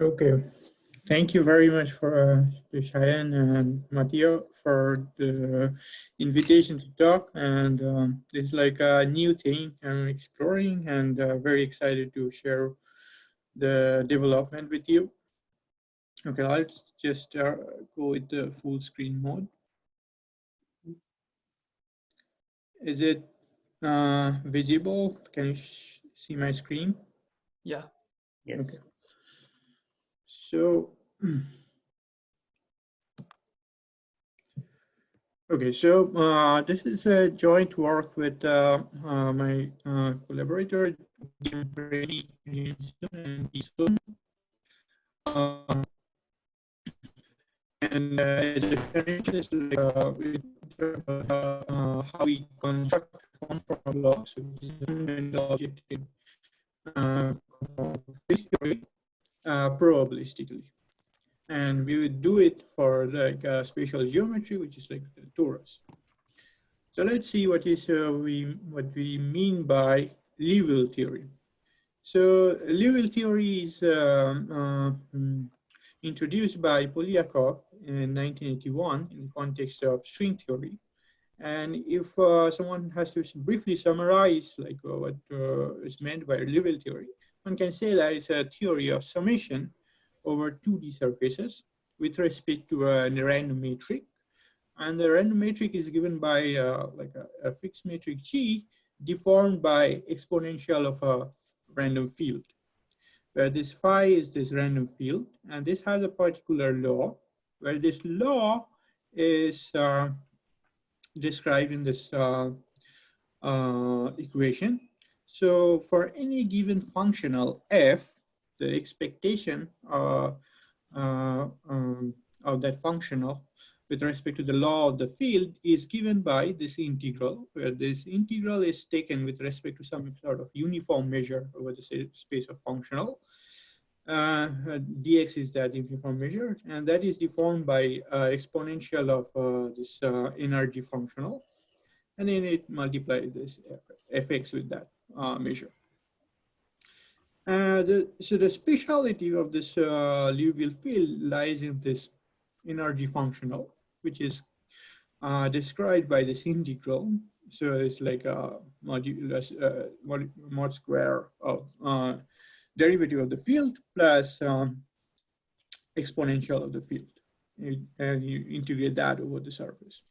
Okay, thank you very much for to Cheyenne and Matteo for the invitation to talk. And it's like a new thing I'm exploring, and very excited to share the development with you. Okay, I'll just go with the full screen mode. Is it visible? Can you see my screen? Yeah. Yes. Okay. So, okay, so this is a joint work with my collaborator, Guillaume Remy, Xin Sun, and Xin Sun. And as a finishes, how we construct conformal blocks, which is fundamental objective theory, probabilistically. And we would do it for like spatial geometry, which is like the torus. So let's see what is what we mean by Liouville theory. So Liouville theory is introduced by Polyakov in 1981 in the context of string theory. And if someone has to briefly summarize like what is meant by Liouville theory, one can say that it's a theory of summation over 2D surfaces with respect to a random metric. And the random metric is given by like a fixed metric G deformed by exponential of a random field, where this phi is this random field. And this has a particular law, where this law is described in this equation. So for any given functional f, the expectation of that functional with respect to the law of the field is given by this integral, where this integral is taken with respect to some sort of uniform measure over the space of functional. Dx is that uniform measure, and that is deformed by exponential of this energy functional, and then it multiplies this fx with that measure. So the speciality of this Liouville field lies in this energy functional, which is described by this integral. So it's like a modulus mod square of derivative of the field plus exponential of the field, and you integrate that over the surface.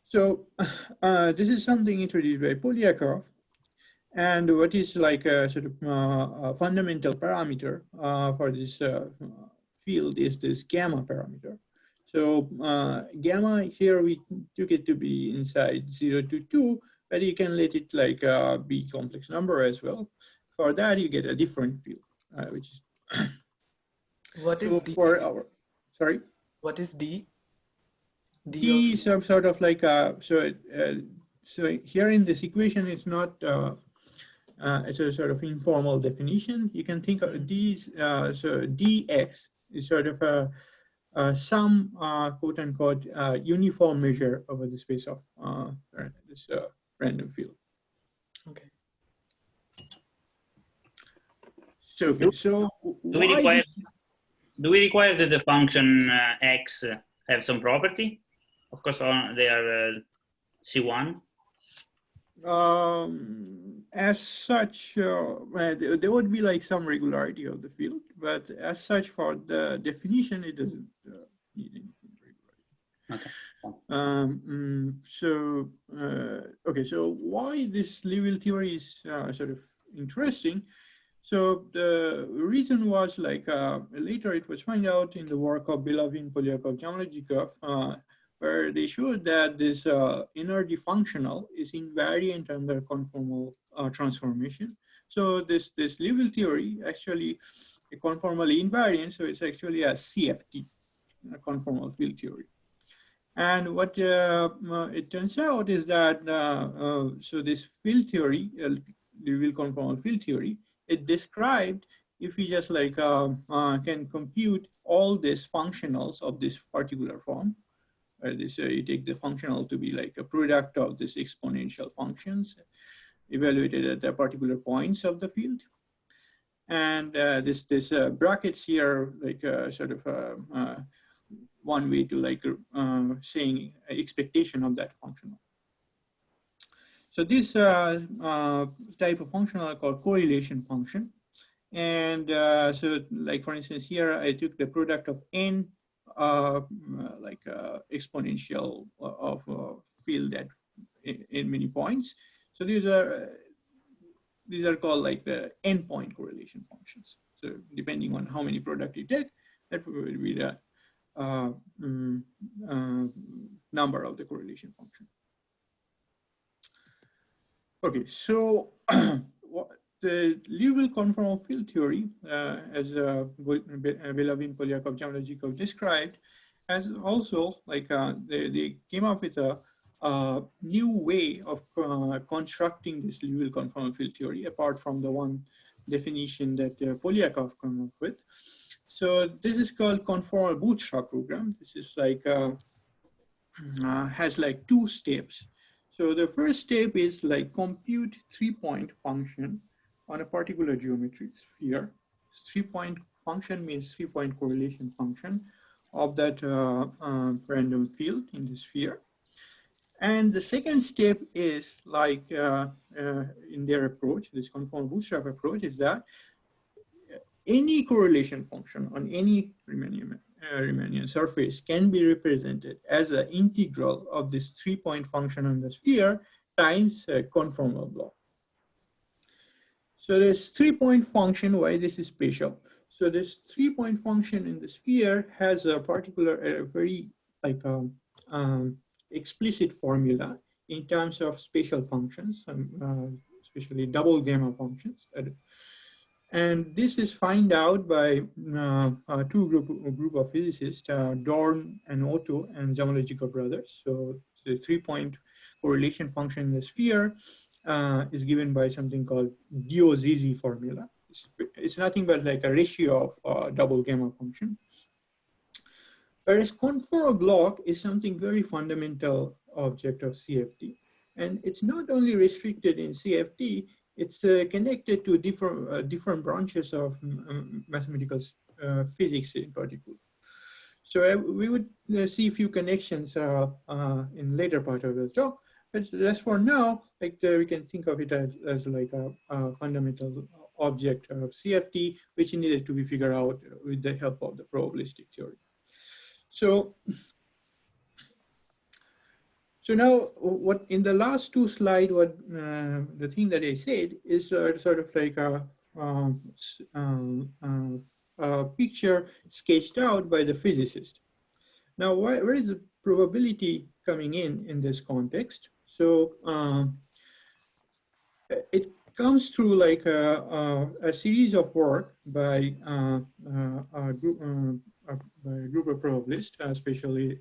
So this is something introduced by Polyakov. And what is like a sort of a fundamental parameter for this field is this gamma parameter. So gamma here we took it to be inside 0 to 2, but you can let it like be complex number as well. For that you get a different field, which is what is D? For our sorry. What is D? D is some sort of like so here in this equation it's not. It's a sort of informal definition. You can think of these, so dx is sort of some quote unquote uniform measure over the space of this random field. Okay. So, okay, so do we require that the function x have some property? Of course, they are C1. As such, there would be like some regularity of the field, but as such, for the definition, it doesn't need anything regularity. Okay. Okay, so why this Liouville theory is sort of interesting? So the reason was like later it was found out in the work of Belavin, Polyakov, Zamolodchikov, where they showed that this energy functional is invariant under conformal transformation. So this Liouville theory actually a conformally invariant, so it's actually a CFT, a conformal field theory. And what it turns out is that so this field theory, Liouville conformal field theory, it described if we just like can compute all these functionals of this particular form. You take the functional to be like a product of this exponential functions evaluated at the particular points of the field. And this brackets here, like sort of one way to like saying expectation of that functional. So this type of function are called correlation function. And so like, for instance, here I took the product of n exponential of a field that in many points. So these are called like the endpoint correlation functions. So depending on how many product you take, that will be the number of the correlation function. Okay, so the Liouville conformal field theory, as Belavin, Polyakov, Zamolodchikov described, has also like they came up with a new way of constructing this Liouville conformal field theory, apart from the one definition that Polyakov came up with. So this is called conformal bootstrap program. This is like has like 2 steps. So the first step is like compute 3-point function on a particular geometric sphere. 3-point function means 3-point correlation function of that random field in the sphere. And the second step is like in their approach, this conformal bootstrap approach, is that any correlation function on any Riemannian surface can be represented as an integral of this 3-point function on the sphere times a conformal block. So this 3-point function, why this is special? So this 3-point function in the sphere has a particular, very like explicit formula in terms of spatial functions, especially double gamma functions. And this is found out by 2 group of physicists, Dorn and Otto and Zamolodchikov brothers. So the 3-point correlation function in the sphere is given by something called DOZZ formula. It's nothing but like a ratio of double gamma function. Whereas conformal block is something very fundamental object of CFT. And it's not only restricted in CFT, it's connected to different branches of mathematical physics in particular. So we would see a few connections in later part of the talk, but just for now, like we can think of it as like a fundamental object of CFT, which needed to be figured out with the help of the probabilistic theory. So now, what in the last 2 slides, what the thing that I said is sort of like a picture sketched out by the physicist. Now, where is the probability coming in this context? So it comes through like a series of work by a group of probabilists, especially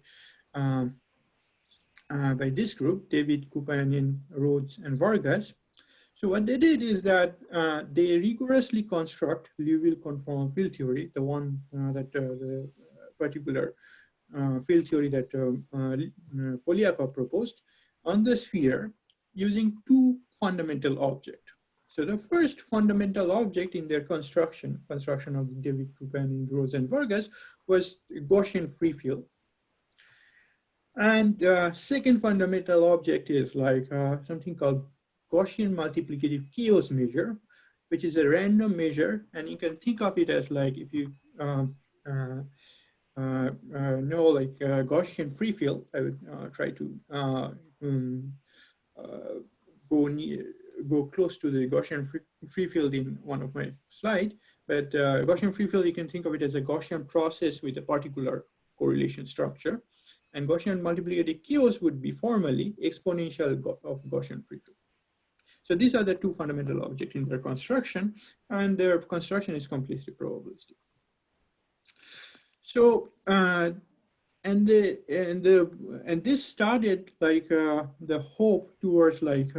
by this group, David, Kupanin, Rhodes, and Vargas. So what they did is that they rigorously construct Liouville conformal field theory, the one that the particular field theory that Polyakov proposed on the sphere using 2 fundamental objects. So the first fundamental object in their construction of David, Kupanin, Rhodes, and Vargas was Gaussian free field. And second fundamental object is like something called Gaussian multiplicative chaos measure, which is a random measure. And you can think of it as like, if you know like Gaussian free field, I would try to go close to the Gaussian free field in one of my slides. But Gaussian free field, you can think of it as a Gaussian process with a particular correlation structure. And Gaussian multiplicative chaos would be formally exponential of Gaussian free field. So these are the 2 fundamental objects in their construction, and their construction is completely probabilistic. So and this started like the hope towards like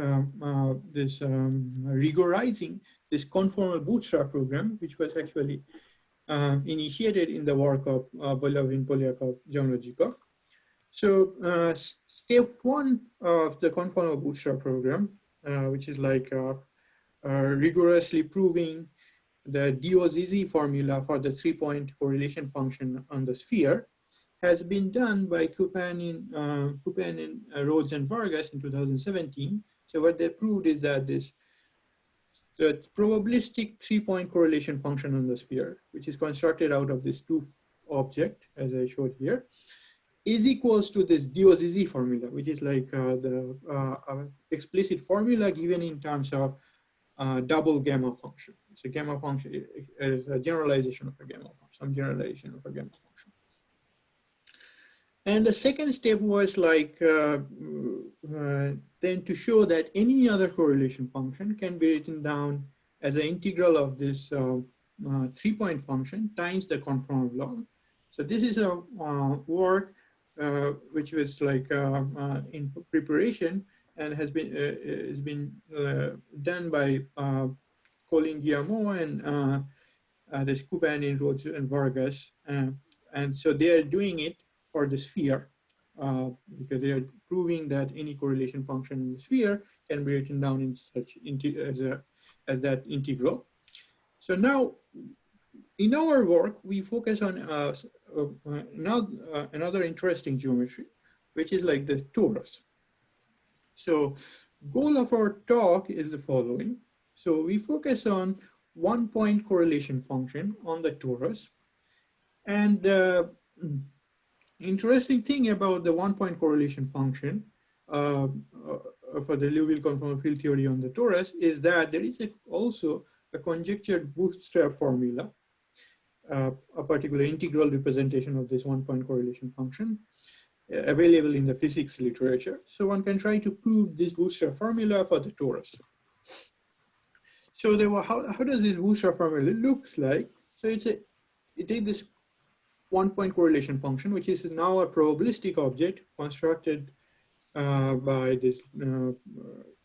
this rigorizing this conformal bootstrap program, which was actually initiated in the work of Belavin, Polyakov, Zamolodchikov. So step 1 of the conformal bootstrap program, which is like rigorously proving the DOZZ formula for the 3-point correlation function on the sphere has been done by Kupanin, Rhodes, and Vargas in 2017. So what they proved is that the probabilistic 3-point correlation function on the sphere, which is constructed out of this 2 object, as I showed here, is equals to this DOZZ formula, which is like the explicit formula given in terms of double gamma function. So gamma function is a generalization of a gamma function, some generalization of a gamma function. And the second step was like then to show that any other correlation function can be written down as an integral of this 3-point function times the conformal log. So this is a work which was like in preparation and has been done by Colin Guillemot and this Kupanin, Rhodes, and Vargas, and so they are doing it for the sphere because they are proving that any correlation function in the sphere can be written down in such as that integral. So now, in our work, we focus on another interesting geometry, which is like the torus. So goal of our talk is the following. So we focus on 1-point correlation function on the torus. And the interesting thing about the 1-point correlation function for the Liouville conformal field theory on the torus is that there is also a conjectured bootstrap formula, a particular integral representation of this 1-point correlation function available in the physics literature. So one can try to prove this bootstrap formula for the torus. So how does this bootstrap formula look like? So it takes this 1-point correlation function, which is now a probabilistic object constructed by this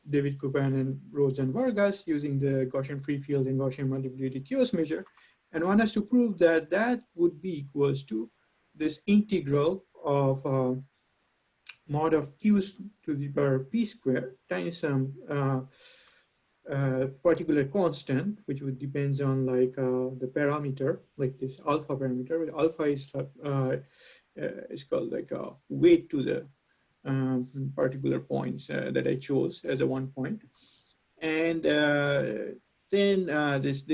David Kupanin, Rhodes, and Vargas using the Gaussian free field and Gaussian multiplicative chaos measure. And one has to prove that that would be equals to this integral of mod of q to the power p square times some particular constant, which would depends on like the parameter, like this alpha parameter. Where alpha is called like a weight to the particular points that I chose as a 1 point, and then this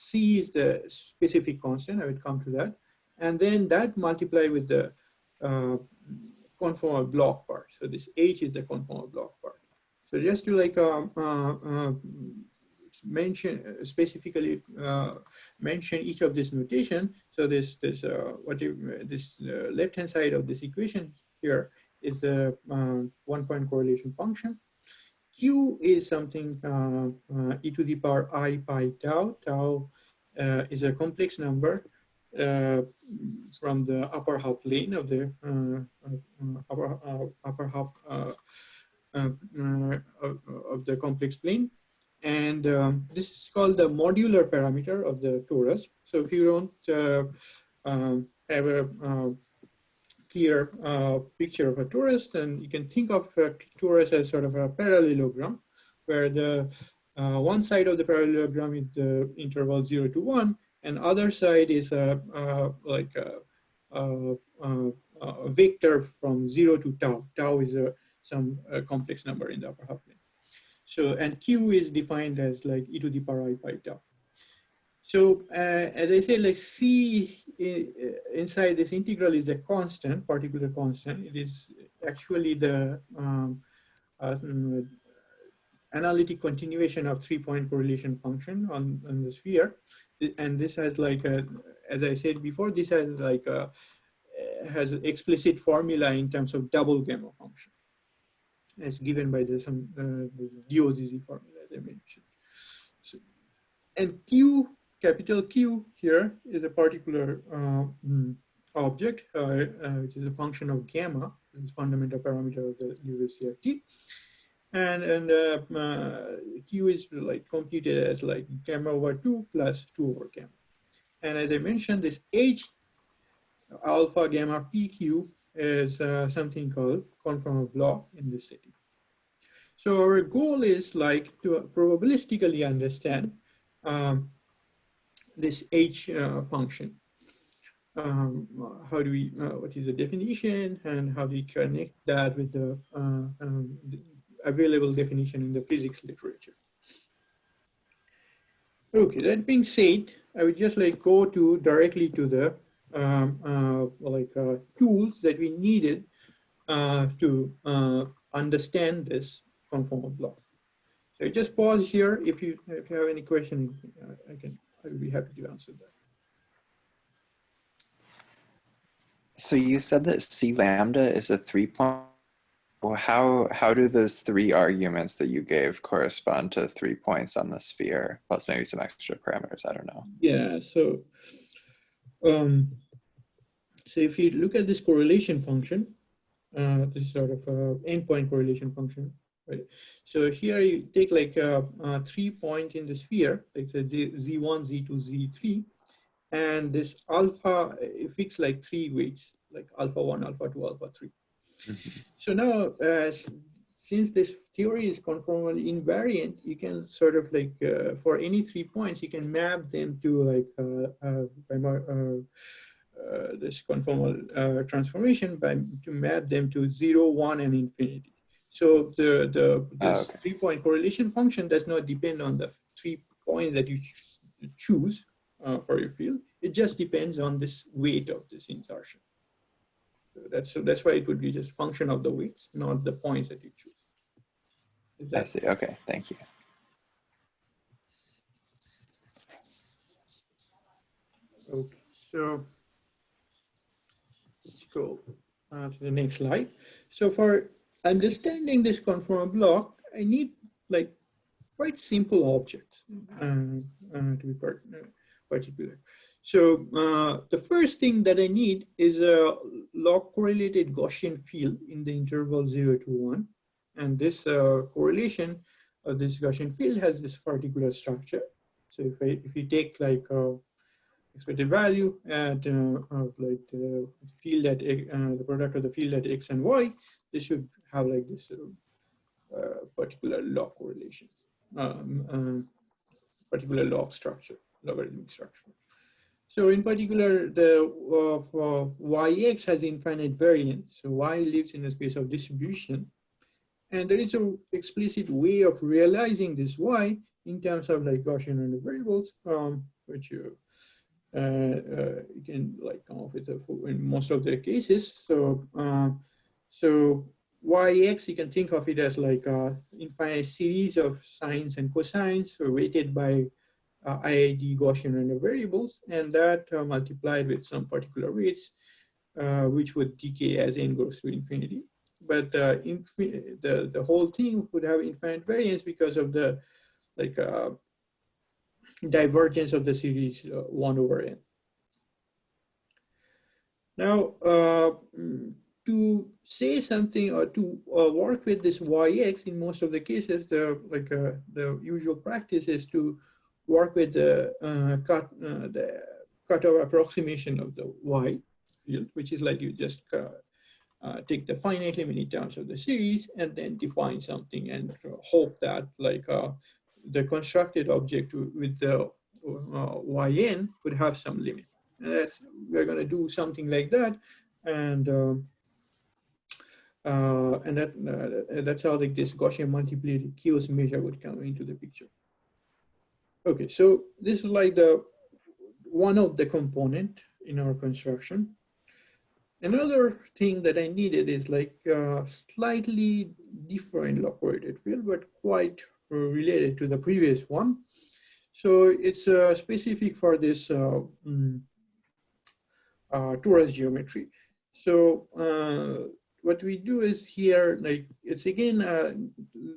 c is the specific constant. I would come to that, and then that multiply with the conformal block part. So this h is the conformal block part. So just to like mention specifically mention each of this notation. So this left hand side of this equation here is the 1-point correlation function. Q is something e to the power I pi tau. Tau is a complex number from the upper half plane of the upper half of the complex plane. And this is called the modular parameter of the torus. So if you don't have a clear picture of a torus, then you can think of a torus as sort of a parallelogram, where the one side of the parallelogram is the interval 0 to 1, and other side is like a vector from 0 to tau. Tau is some complex number in the upper half plane. So, and q is defined as like e to the power I pi tau. So as I said, like c inside this integral is a constant, particular constant. It is actually the analytic continuation of 3-point correlation function on the sphere. And this has like, as I said before, this has like has an explicit formula in terms of double gamma function, as given by the DOZZ formula, as I mentioned. So, and q, capital Q here is a particular object, which is a function of gamma, the fundamental parameter of the Liouville CFT. And Q is like computed as like gamma over 2 plus 2 over gamma. And as I mentioned, this H alpha gamma PQ is something called conformal block in this setting. So our goal is like to probabilistically understand this H function. How do we, what is the definition, and how do we connect that with the available definition in the physics literature? Okay, that being said, I would just like go to directly to the tools that we needed to understand this conformal block. So just pause here. If you have any question, I would be happy to answer that. So you said that C lambda is a 3-point. Well, how do those 3 arguments that you gave correspond to 3 points on the sphere, plus maybe some extra parameters? I don't know. Yeah. So, so if you look at this correlation function, this sort of endpoint correlation function, right? So here you take like a 3 point in the sphere, like the Z1, Z2, Z3, and this alpha fix like 3 weights, like alpha 1, alpha 2, alpha 3. Mm-hmm. So now, since this theory is conformal invariant, you can sort of like, for any 3 points, you can map them to like this conformal transformation to map them to 0, 1, and infinity. So this 3-point correlation function does not depend on the 3 points that you choose for your field. It just depends on this weight of this insertion. So that's why it would be just function of the weights, not the points that you choose. I see. Okay, thank you. Okay, so let's go to the next slide. So for understanding this conformal block, I need like quite simple objects to be particular. So the first thing that I need is a log-correlated Gaussian field in the interval 0 to 1. And this correlation of this Gaussian field has this particular structure. So if you take like expected value at like the field at the product of the field at x and y, this should have like this particular log correlation, particular log structure, logarithmic structure. So in particular, the yx has infinite variance. So y lives in a space of distribution. And there is an explicit way of realizing this y in terms of like Gaussian random variables, which you can like come up with in most of the cases. So so yx, you can think of it as like an infinite series of sines and cosines weighted by IID Gaussian random variables, and that multiplied with some particular weights, which would decay as n goes to infinity. But the whole thing would have infinite variance because of the like divergence of the series 1 over n. Now, to say something or to work with this yx, in most of the cases, the usual practice is to work with the cutoff approximation of the y field, which is like you just take the finitely many terms of the series and then define something and hope that like the constructed object with the yn would have some limit. And we're going to do something like that, and that's how like this Gaussian multiplicative chaos measure would come into the picture. Okay, so this is like one of the component in our construction. Another thing that I needed is like slightly different log-correlated field, but quite related to the previous one. So it's specific for this torus geometry. So what we do is here, like it's again a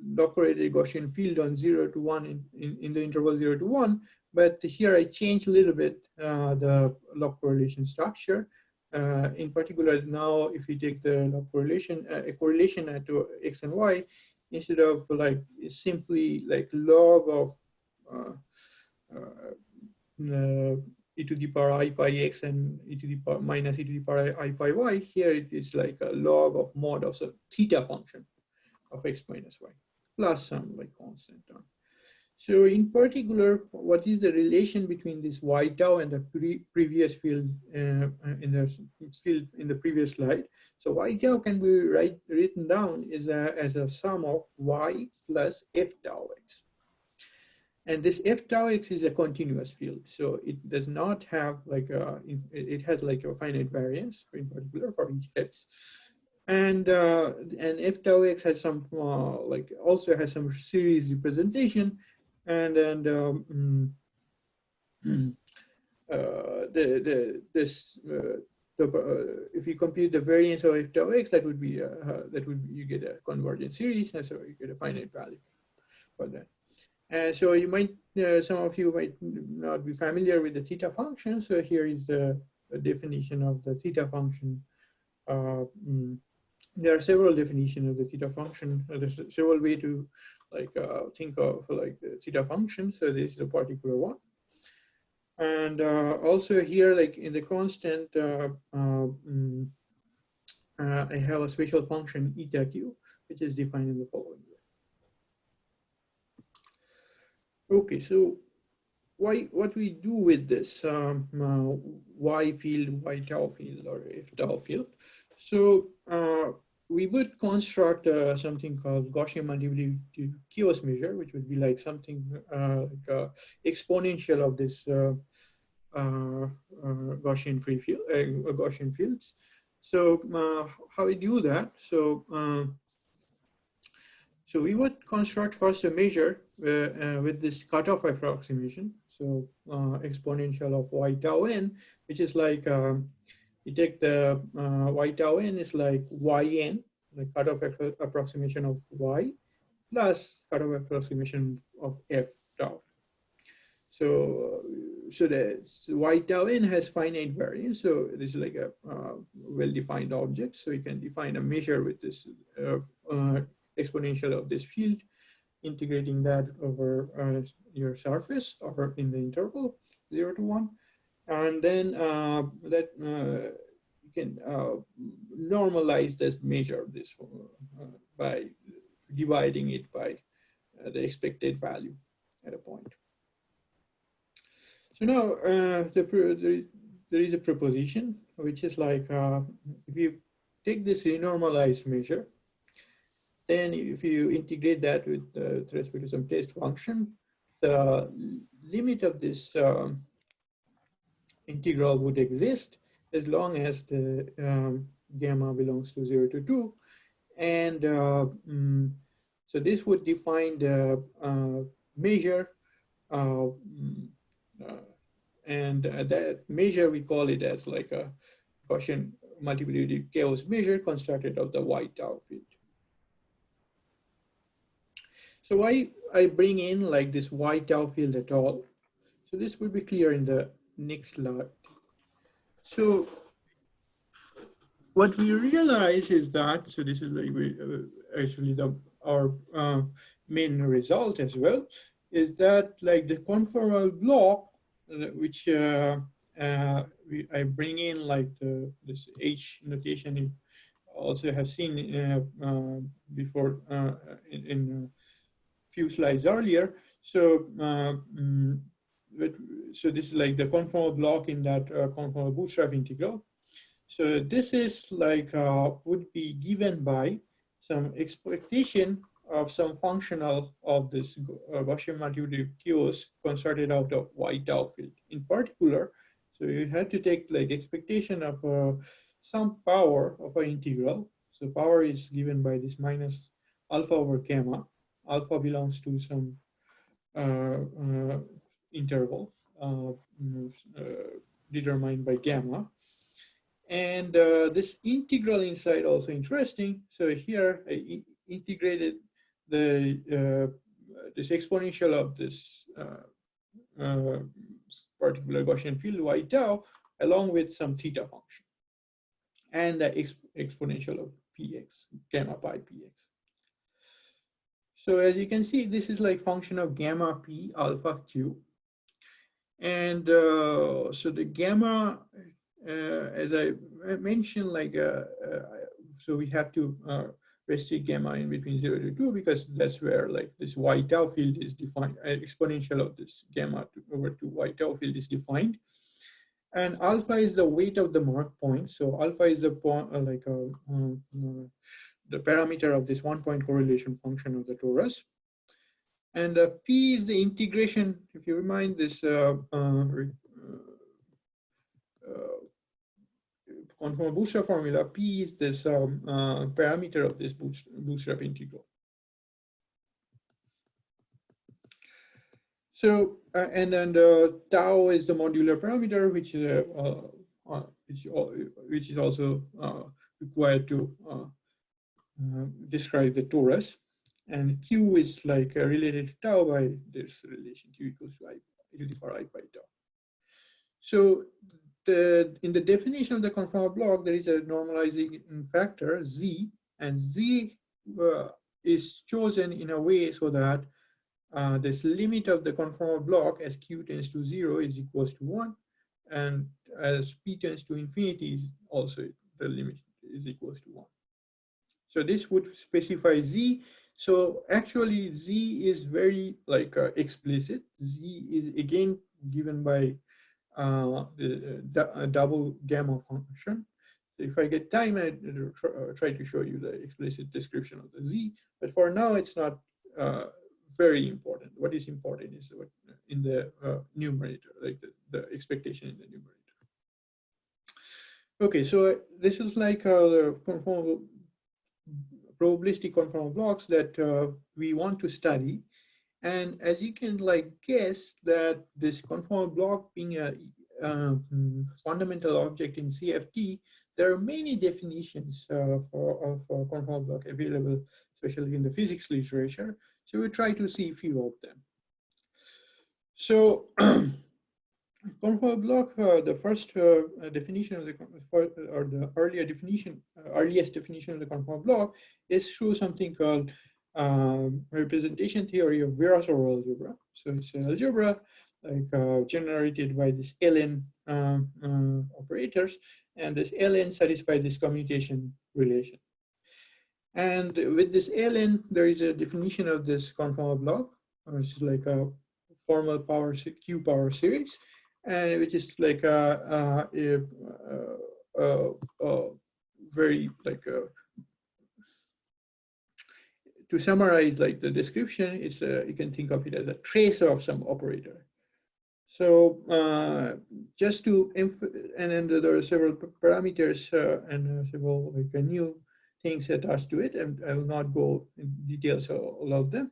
log-correlated Gaussian field on 0 to 1 in the interval 0 to 1, but here I changed a little bit the log correlation structure. In particular, now if you take the log correlation, a correlation to x and y, instead of like simply like log of e to the power I pi x and e to the power minus e to the power I pi y, here it is like a log of mod of a theta function of x minus y plus some like constant term. So in particular, what is the relation between this y tau and the previous field in the previous slide? So y tau can be written down as a sum of y plus f tau x. And this f tau x is a continuous field. So it does not have like it has like a finite variance in particular for each x. And f tau x has some like also has some series representation. And then if you compute the variance of f tau x, that would be you get a convergent series, and so you get a finite value for that. And so you might some of you might not be familiar with the theta function. So here is a definition of the theta function. There are several definitions of the theta function. There's several ways to like think of like the theta function. So this is a particular one. And also here, like in the constant, I have a special function eta q, which is defined in the following way. Okay, so what we do with this y field, y tau field, or f tau field? So we would construct something called Gaussian multiplicative chaos measure, which would be like something like exponential of this Gaussian free field, Gaussian fields. So how we do that? So so we would construct first a measure with this cutoff approximation. So exponential of y tau n, which is like you take the y tau n is like yn, the cutoff approximation of y, plus cutoff approximation of f tau. So the y tau n has finite variance. So this is like a well-defined object. So you can define a measure with this exponential of this field, integrating that over your surface or in the interval 0 to 1. And then you can normalize this measure of this by dividing it by the expected value at a point. So now there is a proposition, which is like if you take this renormalized measure, then if you integrate that with respect to some test function, the limit of this integral would exist as long as the gamma belongs to 0 to 2. And so this would define the measure, and that measure, we call it as like a Gaussian multiplicative chaos measure constructed of the y tau field. So why I bring in like this y tau field at all? So this will be clear in the next slide. So what we realize is that, so this is like actually our main result as well, is that like the conformal block, which I bring in like this H notation, you also have seen before in few slides earlier. So so this is like the conformal block in that conformal bootstrap integral. So this is like would be given by some expectation of some functional of this Gaussian multiplicative chaos constructed out of y tau field. In particular, so you have to take like expectation of some power of an integral. So power is given by this minus alpha over gamma. Alpha belongs to some interval determined by gamma. And this integral inside also interesting. So here I integrated the this exponential of this particular Gaussian field y tau along with some theta function and the exponential of px, gamma pi px. So as you can see, this is like function of gamma p alpha q. And so the gamma, as I mentioned, like, so we have to restrict gamma in between 0 to 2, because that's where like this y tau field is defined, exponential of this gamma over 2 y tau field is defined. And alpha is the weight of the mark point. So alpha is the point, the parameter of this 1-point correlation function of the torus. And P is the integration, if you remind this conformal bootstrap formula, P is this parameter of this bootstrap integral. So, and then the tau is the modular parameter, which is also required to describe the torus. And Q is like related to tau by this relation, Q equals to I e to the power I by tau. So in the definition of the conformal block, there is a normalizing factor, Z, and Z is chosen in a way so that this limit of the conformal block as Q tends to 0 is equals to 1, and as P tends to infinity, also the limit is equals to 1. So this would specify Z. So actually Z is very like explicit. Z is again given by the double gamma function. So if I get time, I'll try to show you the explicit description of the Z, but for now it's not very important. What is important is what in the numerator, like the expectation in the numerator. Okay, so this is like the conformal probabilistic conformal blocks that we want to study. And as you can like guess that this conformal block being a fundamental object in CFT, there are many definitions of conformal block available, especially in the physics literature. So we'll try to see a few of them. So conformal block, the first definition of the, or the earliest definition of the conformal block is through something called representation theory of Virasoro algebra. So it's an algebra like generated by this ln operators, and this ln satisfies this commutation relation. And with this ln, there is a definition of this conformal block, which is like a formal power Q power series, and which is like a very like to summarize like the description, it's you can think of it as a trace of some operator. So just to and then there are several parameters and several like new things attached to it, and I will not go in details of all of them.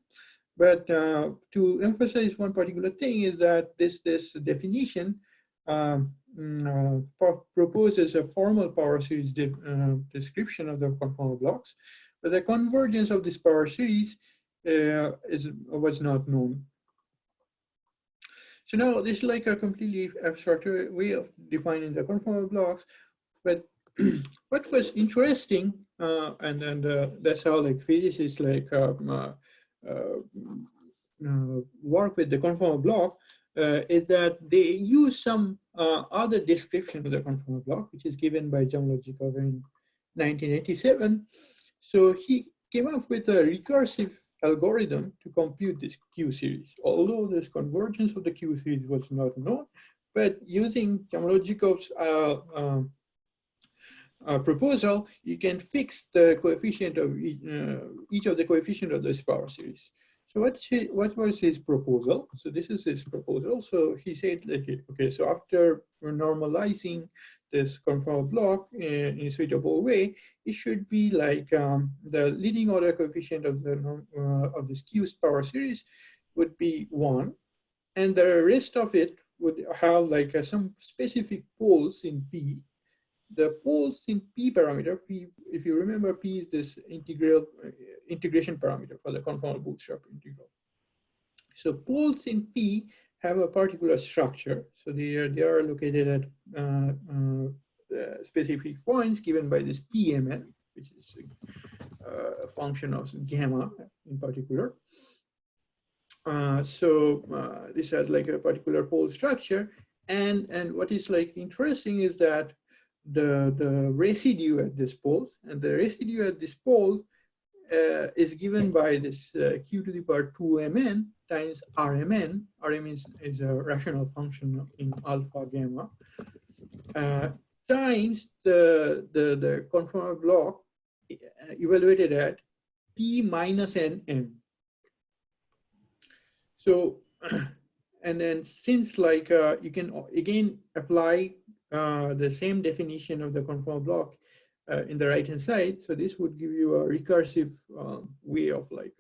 But to emphasize one particular thing is that this definition proposes a formal power series description of the conformal blocks, but the convergence of this power series was not known. So now this is like a completely abstract way of defining the conformal blocks, but what was interesting, and that's how like physicists like work with the conformal block, is that they use some other description of the conformal block, which is given by Zamolodchikov in 1987. So he came up with a recursive algorithm to compute this Q series, although this convergence of the Q series was not known, but using Zamolodchikov's proposal, you can fix the coefficient of each of the coefficient of this power series. So what was his proposal? So this is his proposal. So he said, like, okay, so after normalizing this conformal block in a suitable way, it should be like the leading order coefficient of the of this Q power series would be 1, and the rest of it would have like some specific poles in P. The poles in P parameter, P, if you remember, P is this integration parameter for the conformal bootstrap integral. So poles in P have a particular structure. So they are located at specific points given by this PMN, which is a function of gamma in particular. This has like a particular pole structure, and what is like interesting is that the residue at this pole, and the residue at this pole is given by this q to the power 2mn times rmn. Rm is a rational function in alpha gamma, times the conformal block evaluated at p minus nm. So, and then since like you can again apply the same definition of the conformal block in the right hand side, so this would give you a recursive way of like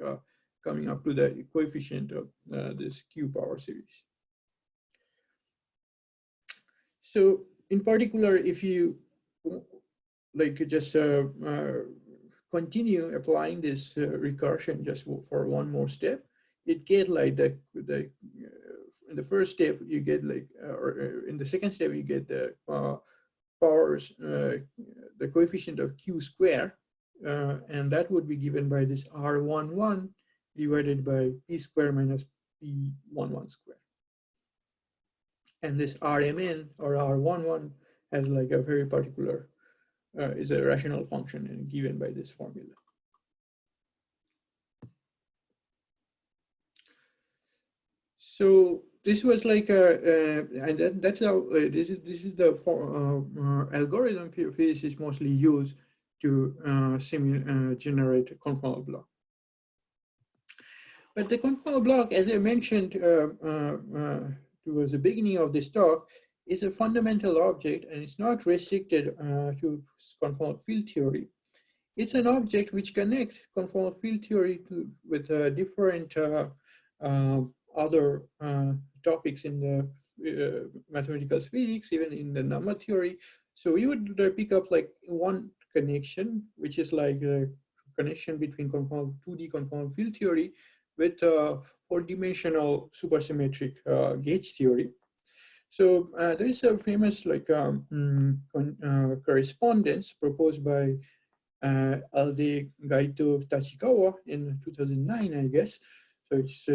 coming up to the coefficient of this q power series. So in particular, if you like just continue applying this recursion just for one more step, it get like in the first step you get like, or in the second step you get the powers, the coefficient of q square, and that would be given by this r11 divided by p square minus p11 square. And this rmn or r11 has like a very particular, is a rational function and given by this formula. So this was like and that's how this is the algorithm physicists mostly use to generate a conformal block. But the conformal block, as I mentioned towards the beginning of this talk, is a fundamental object, and it's not restricted to conformal field theory. It's an object which connects conformal field theory with different other topics in the mathematical physics, even in the number theory. So we would pick up like one connection, which is like a connection between 2D conformal field theory with four-dimensional supersymmetric gauge theory. So there is a famous like correspondence proposed by Alday, Gaiotto, Tachikawa in 2009, I guess. So it's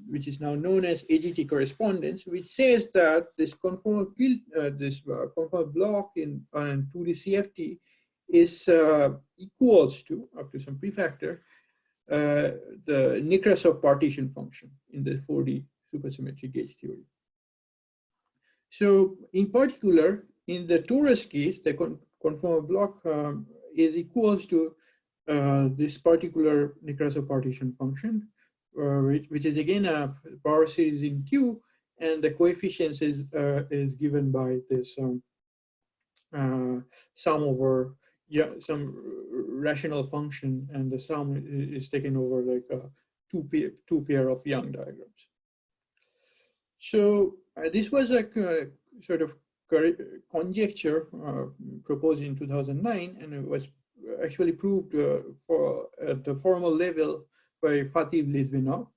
which is now known as AGT correspondence, which says that this conformal field, this conformal block in 2D CFT is equals to, up to some prefactor, the Nekrasov partition function in the 4D supersymmetric gauge theory. So in particular, in the torus case, the conformal block is equals to this particular Nekrasov partition function, which is again a power series in Q, and the coefficients is given by this sum over some rational function, and the sum is taken over like a two pair of Young diagrams. So this was a sort of conjecture proposed in 2009, and it was actually proved for at the formal level by Fatih Litvinov.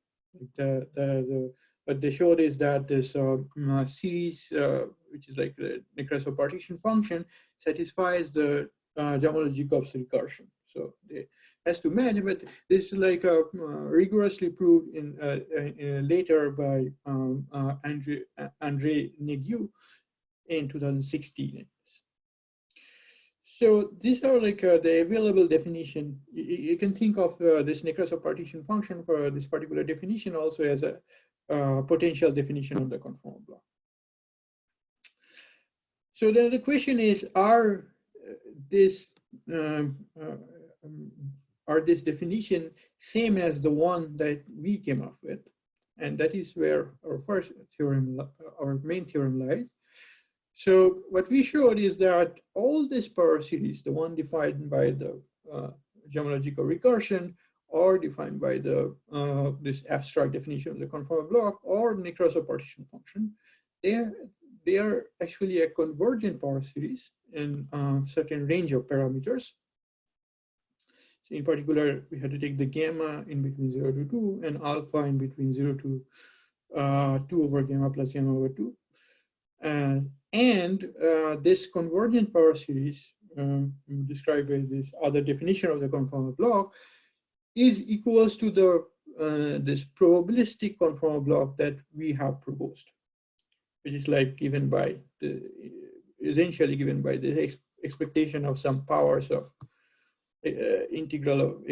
What they showed is that this series, which is like the Nekrasov partition function, satisfies the Zamolodchikov's recursion. So it has to match, but this is like rigorously proved in later by Andrei Negiu in 2016. So these are like the available definition. You can think of this Nekrasov partition function for this particular definition also as a potential definition of the conformal block. So then the question is, are this definition same as the one that we came up with? And that is where our first theorem, our main theorem lies. So what we showed is that all this power series, the one defined by the Zamolodchikov recursion, or defined by the this abstract definition of the conformal block, or Nekrasov partition function, they are actually a convergent power series in a certain range of parameters. So in particular, we had to take the gamma in between 0 to 2 and alpha in between 0 to 2 over gamma plus gamma over 2. And this convergent power series, described by this other definition of the conformal block, is equals to the this probabilistic conformal block that we have proposed, which is like given by the essentially given by the expectation of some powers of integral of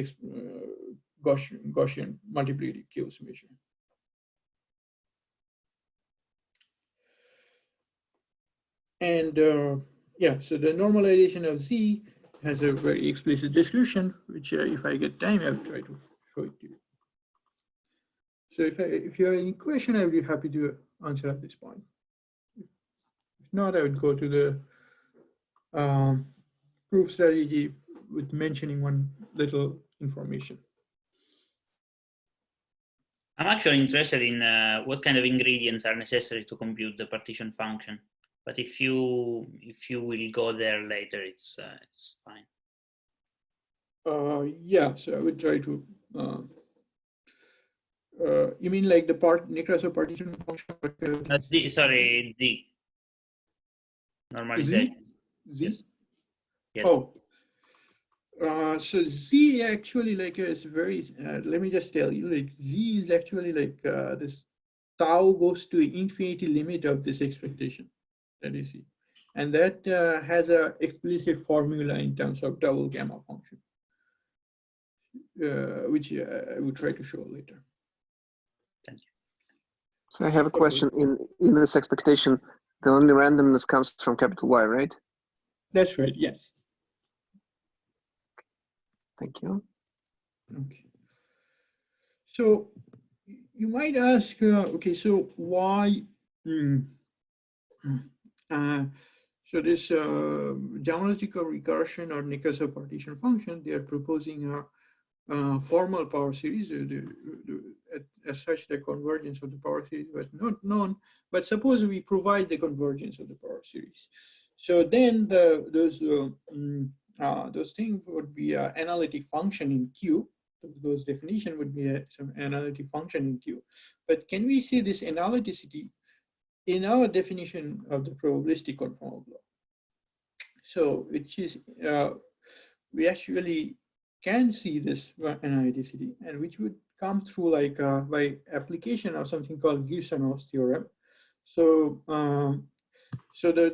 Gaussian multiplicative chaos measure. And yeah, so the normalization of Z has a very explicit description, which if I get time, I'll try to show it to you. So if you have any question, I would be happy to answer at this point. If not, I would go to the proof strategy with mentioning one little information. I'm actually interested in what kind of ingredients are necessary to compute the partition function. But if you will go there later, it's fine. Yeah, so I would try to. You mean like the Nekrasov partition function? Z, sorry, Z. Normalization. Z? Yes. Yes. Oh. So Z actually like is very. Let me just tell you, like Z is actually like this tau goes to infinity limit of this expectation that you see, and that has a explicit formula in terms of double gamma function, which I will try to show later. Thank you. So I have a question. In this expectation, the only randomness comes from capital Y, right? That's right. Yes. Thank you. Okay. So you might ask, okay, so why? So this Zamolodchikov recursion or Nekrasov partition function, they are proposing a formal power series. As such, the convergence of the power series was not known, but suppose we provide the convergence of the power series. So then those things would be an analytic function in Q. Those definition would be some analytic function in Q. But can we see this analyticity in our definition of the probabilistic conformal block? So which is, we actually can see this analyticity, and which would come through like by application of something called Girsanov's theorem. So,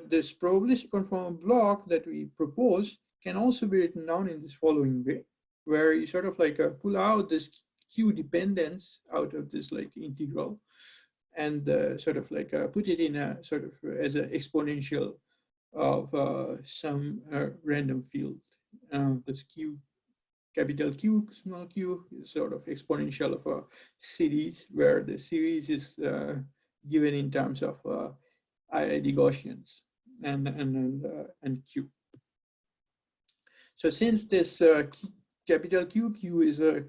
this probabilistic conformal block that we propose can also be written down in this following way, where you sort of like pull out this Q dependence out of this like integral, and sort of like put it in a sort of as an exponential of some random field. This Q, capital Q, small q, is sort of exponential of a series, where the series is given in terms of IID Gaussians and Q. So since this capital Q is a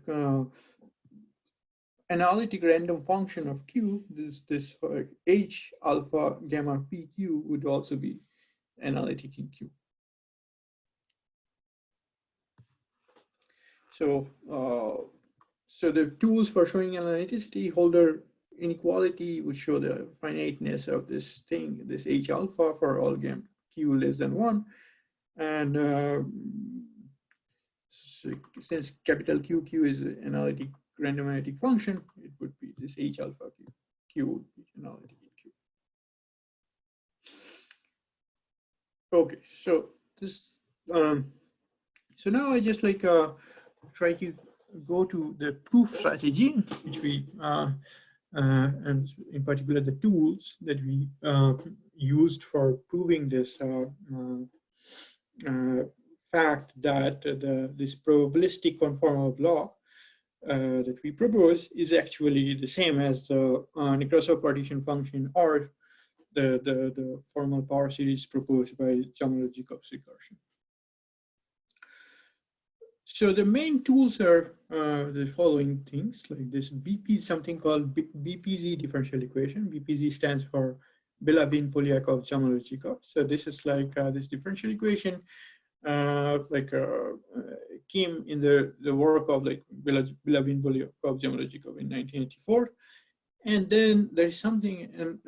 analytic random function of Q, this H alpha gamma PQ would also be analytic in Q. So, so the tools for showing analyticity, Holder inequality would show the finiteness of this thing, this H alpha for all gamma Q less than 1. And since capital QQ is an analytic random analytic function, it would be this H alpha Q would be analytic in Q. Okay, so this, so now I just like try to go to the proof strategy, which we and in particular the tools that we used for proving this fact that this probabilistic conformal block that we propose is actually the same as the Nekrasov partition function or the formal power series proposed by Zamolodchikov's recursion. So the main tools are the following things, like this BP, something called BPZ differential equation. BPZ stands for Belavin, Polyakov, Zamolodchikov. So this is like this differential equation came in the work of like Belavin, Polyakov, Zamolodchikov in 1984. And then there's something, and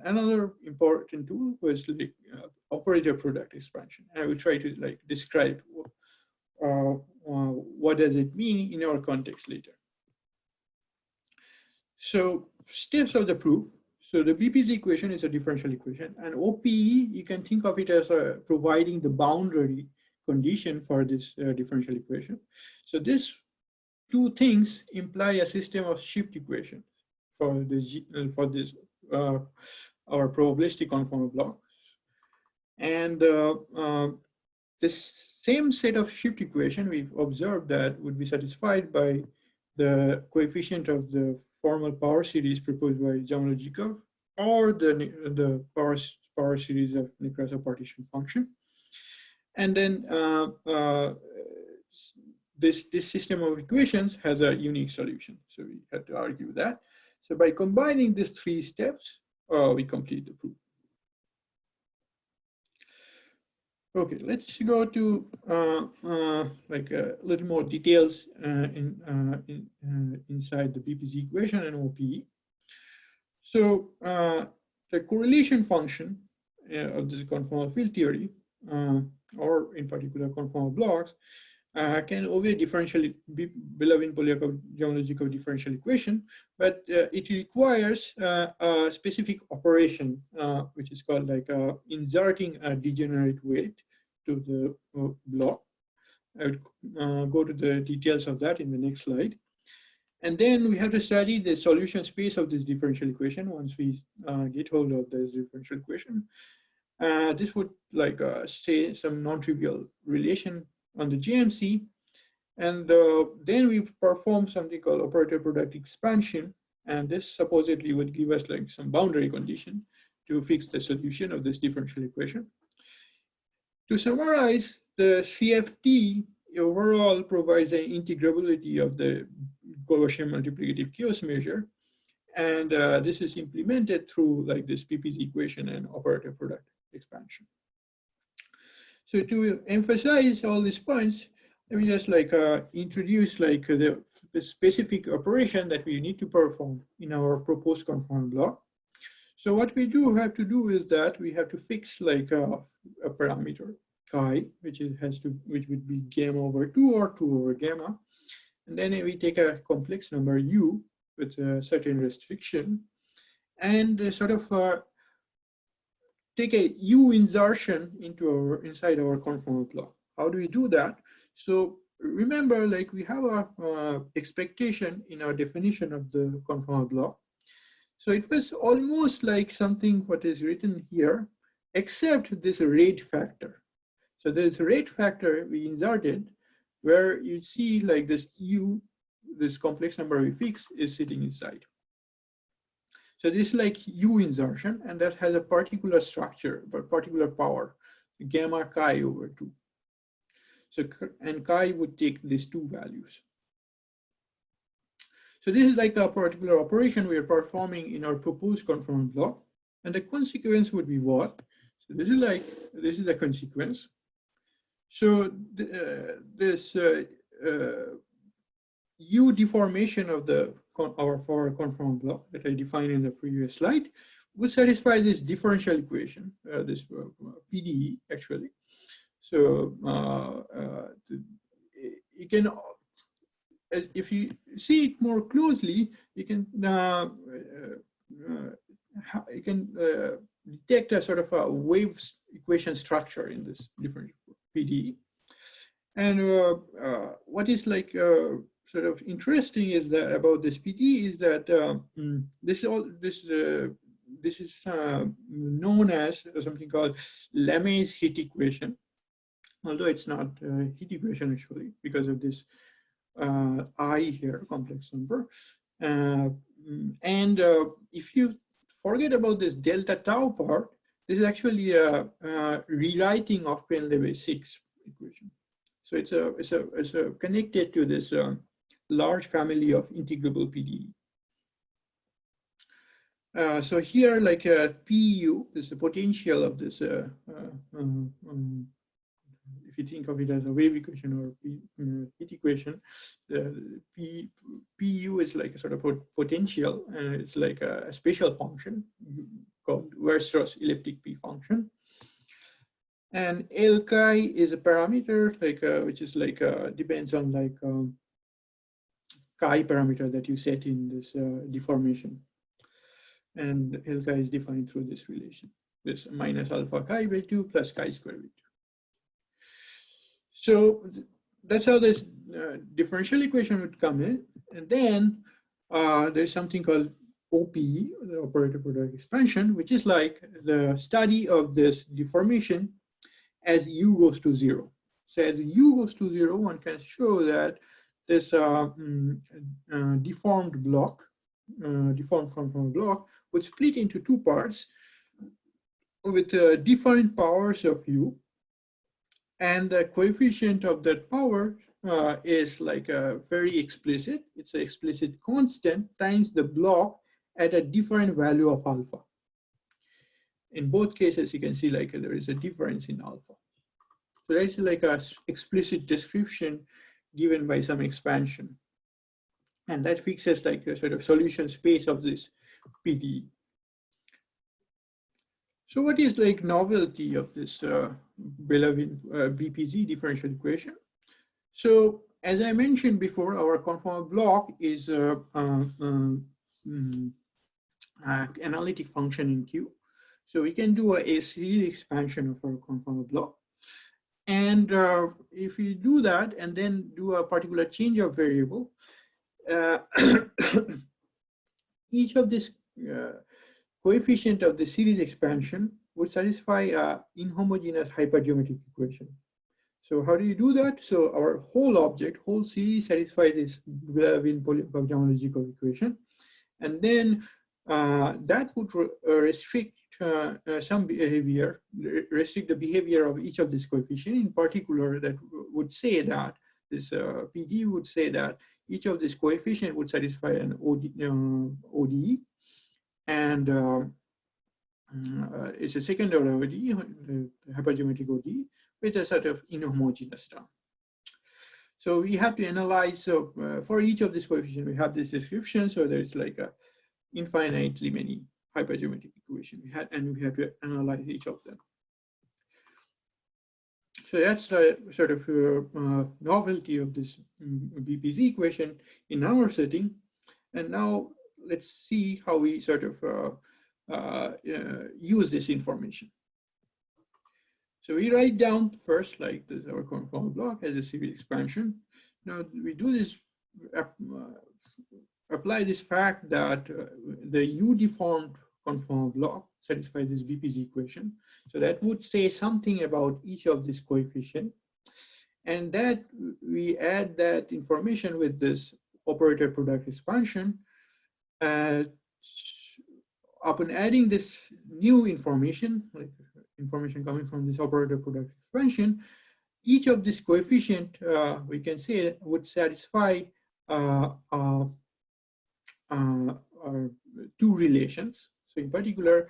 another important tool was like operator product expansion. I will try to like describe what does it mean in our context later. So steps of the proof. So the BPZ equation is a differential equation, and OPE, you can think of it as providing the boundary condition for this differential equation. So this two things imply a system of shift equations for this our probabilistic conformal block. And this same set of shift equation we've observed that would be satisfied by the coefficient of the formal power series proposed by Zamolodchikov or the power series of Nekrasov partition function. And then this system of equations has a unique solution. So we had to argue that. So by combining these three steps, we complete the proof. Okay, let's go to like a little more details inside the BPZ equation and OPE. So the correlation function of this conformal field theory, or in particular conformal blocks, can obey Belavin Polyakov Zamolodchikov differential equation, but it requires a specific operation, which is called like inserting a degenerate weight to the block. I would go to the details of that in the next slide. And then we have to study the solution space of this differential equation once we get hold of this differential equation. This would like say some non-trivial relation on the GMC, and then we perform something called operator product expansion, and this supposedly would give us like some boundary condition to fix the solution of this differential equation. To summarize, the CFT overall provides an integrability of the Gaussian multiplicative chaos measure, and this is implemented through like this PPZ equation and operator product expansion. So to emphasize all these points, let me just like introduce like the specific operation that we need to perform in our proposed conformal block. So what we have to do is that we have to fix like a parameter chi, which would be gamma over 2 or 2 over gamma, and then we take a complex number u with a certain restriction, and sort of take a u insertion into inside our conformal block. How do we do that? So remember, like we have a expectation in our definition of the conformal block. So it was almost like something what is written here, except this rate factor. So there's a rate factor we inserted where you see like this u, this complex number we fix is sitting inside. So this is like u insertion, and that has a particular structure, but particular power, gamma chi over 2. So, and chi would take these two values. So this is like a particular operation we are performing in our proposed conformal block, and the consequence would be what? So this is the consequence. So this u deformation of our conformal block that I defined in the previous slide would satisfy this differential equation, this PDE actually. So you can, if you see it more closely, you can detect a sort of a wave equation structure in this different PDE. And what is like sort of interesting is that about this PDE is that this is known as something called Lamey's heat equation, although it's not a heat equation actually because of this I here, complex number. And if you forget about this delta tau part, this is actually a rewriting of Penlevé 6 equation. So it's connected to this large family of integrable PDE. So here, like PU is the potential of this. If you think of it as a wave equation or heat equation, the PU is like a sort of potential, and it's like a special function called Weierstrass elliptic P function. And L chi is a parameter like which is like depends on like chi parameter that you set in this deformation. And L chi is defined through this relation, this minus alpha chi by 2 plus chi square by 2. So that's how this differential equation would come in. And then there's something called OPE, the operator product expansion, which is like the study of this deformation as u goes to 0. So as u goes to 0, one can show that this deformed block, deformed conformal block, would split into two parts with different powers of u, and the coefficient of that power is like very explicit. It's an explicit constant times the block at a different value of alpha. In both cases, you can see like there is a difference in alpha. So that's like a explicit description given by some expansion. And that fixes like a sort of solution space of this PDE. So what is like novelty of this Belavin BPZ differential equation? So as I mentioned before, our conformal block is analytic function in Q. So we can do a series expansion of our conformal block. And if we do that and then do a particular change of variable, each of this coefficient of the series expansion would satisfy a inhomogeneous hypergeometric equation. So how do you do that? So our whole object, whole series satisfies this Belavin Zamolodchikov equation. And then that would restrict some behavior, restrict the behavior of each of these coefficients. In particular, that would say that this PD would say that each of these coefficients would satisfy an ODE, and it's a second order ODE, the hypergeometric ODE, with a sort of inhomogeneous term. So we have to analyze, so for each of these coefficients, we have this description, so there's like a infinitely many hypergeometric equations and we have to analyze each of them. So that's the sort of novelty of this BPZ equation in our setting. And now let's see how we sort of use this information. So we write down first, like this, our conformal block as a series expansion. Now we do this, apply this fact that the u-deformed conformal block satisfies this BPZ equation. So that would say something about each of these coefficients. And that we add that information with this operator product expansion. Upon adding this new information, like information coming from this operator product expansion, each of these coefficient, we can say, would satisfy two relations. So in particular,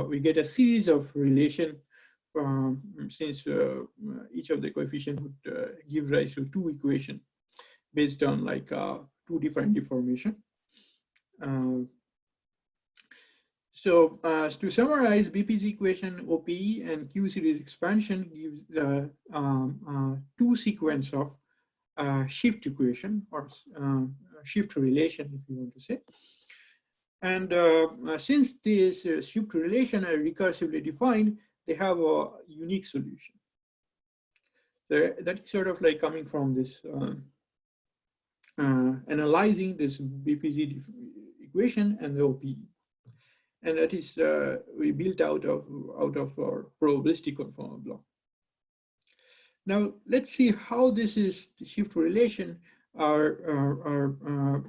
we get a series of relation since each of the coefficient would give rise to two equations based on like two different deformation. So to summarize, BPZ equation OPE and Q series expansion gives two sequence of shift equation or shift relation, if you want to say. And since these shift relation are recursively defined, they have a unique solution. So that is sort of like coming from this analyzing this BPZ equation and the OPE. And that is we built out of our probabilistic conformal block. Now let's see how this is the shift relation are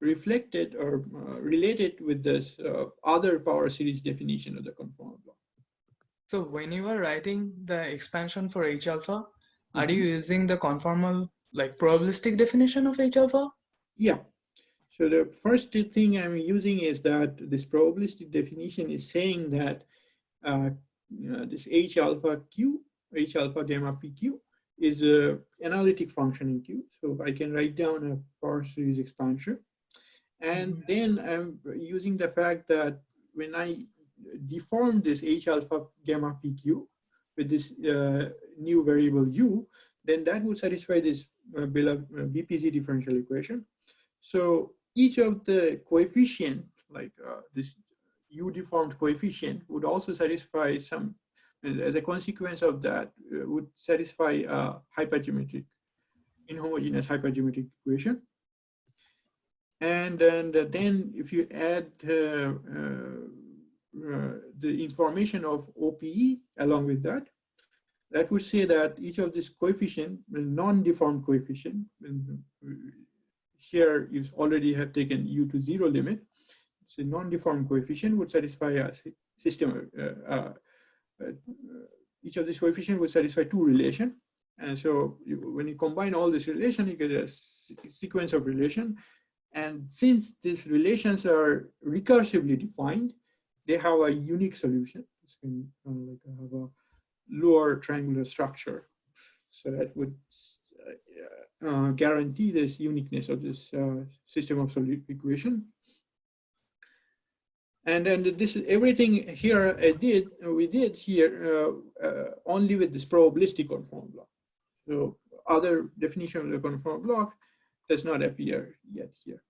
reflected or related with this other power series definition of the conformal block. So when you are writing the expansion for H alpha, are you using the conformal like probabilistic definition of H alpha? Yeah. So the first thing I'm using is that this probabilistic definition is saying that this H alpha Q, H alpha gamma PQ is an analytic function in Q. So I can write down a power series expansion. And then I'm using the fact that when I deform this H alpha gamma PQ with this new variable U, then that would satisfy this BPZ differential equation. So each of the coefficient, like this u-deformed coefficient, would also satisfy some and as a consequence of that, would satisfy a hypergeometric, inhomogeneous hypergeometric equation. And then if you add the information of OPE along with that, that would say that each of these coefficient, non-deformed coefficient, here you already have taken u to 0 limit, so non-deformed coefficient would satisfy a system. Each of these coefficient would satisfy two relations, and so when you combine all this relation, you get a sequence of relation. And since these relations are recursively defined, they have a unique solution. It's like have a lower triangular structure, so that would guarantee this uniqueness of this system of solid equation. And then this is everything here we did here only with this probabilistic conformal block. So other definition of the conformal block does not appear yet here.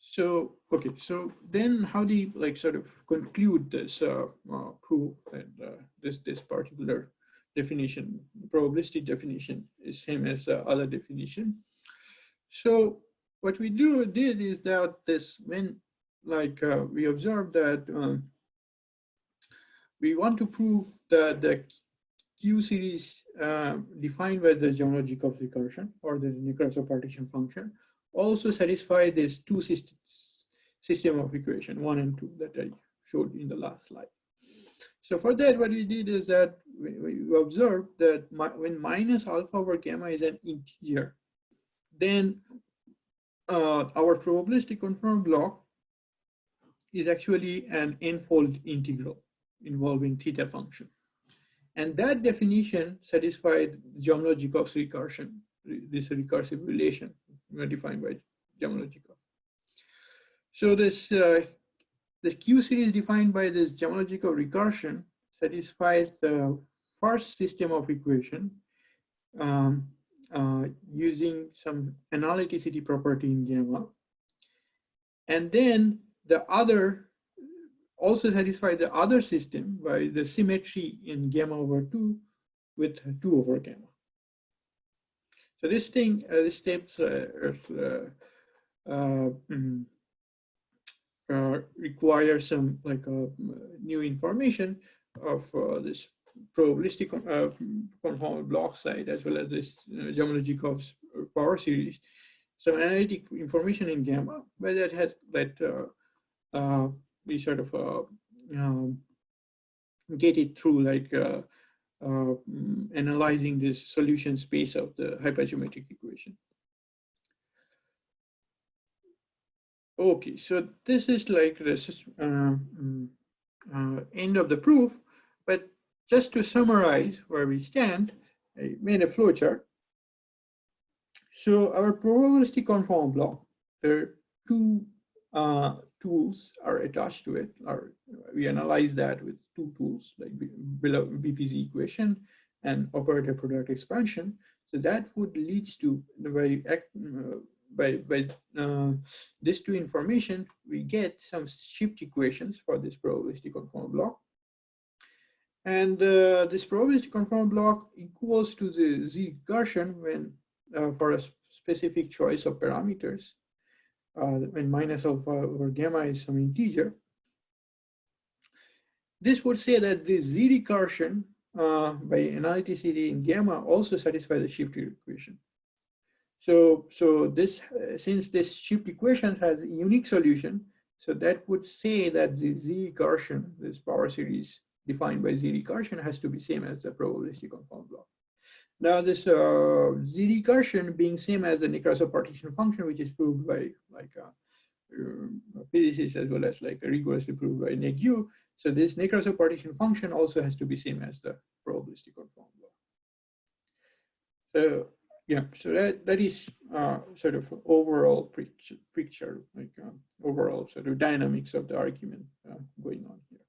So okay, so then how do you like sort of conclude this proof and this particular definition, probabilistic definition, is same as the other definition? So what we did is that this when like we observed that we want to prove that the Q series defined by the Zamolodchikov recursion or the Nekrasov partition function also satisfy these two system of equation 1 and 2 that I showed in the last slide. So for that, what we did is that we observed that when minus alpha over gamma is an integer, then our probabilistic conformal block is actually an n-fold integral involving theta function. And that definition satisfied Zamolodchikov's recursion, this recursive relation defined by Zamolodchikov. So this Q series defined by this Zamolodchikov recursion satisfies the first system of equation using some analyticity property in gamma. And then the other also satisfy the other system by the symmetry in gamma over 2 with 2 over gamma. So this thing, this steps require some like new information of this probabilistic conformal block side as well as this Zamolodchikov's power series. Some analytic information in gamma, but that has that we sort of get it through like analyzing this solution space of the hypergeometric equation. Okay, so this is like this end of the proof, but just to summarize where we stand, I made a flowchart. So our probabilistic conformal block, there are two tools are attached to it. We analyze that with two tools like BPZ equation and operator product expansion. So that would lead to by these two information, we get some shift equations for this probabilistic conformal block. And this probabilistic conformal block equals to the Z recursion when for a specific choice of parameters. When minus alpha over gamma is some integer. This would say that the Z recursion by analyticity in gamma also satisfies the shift equation. So this since this shift equation has a unique solution, so that would say that the Z recursion, this power series defined by Z recursion, has to be same as the probabilistic conformal block. Now this Z recursion being same as the Nekrasov partition function, which is proved by like physicists as well as like rigorously proved by Negu. So this Nekrasov partition function also has to be same as the probabilistic conformal block. So yeah, so that is sort of overall picture like overall sort of dynamics of the argument going on here.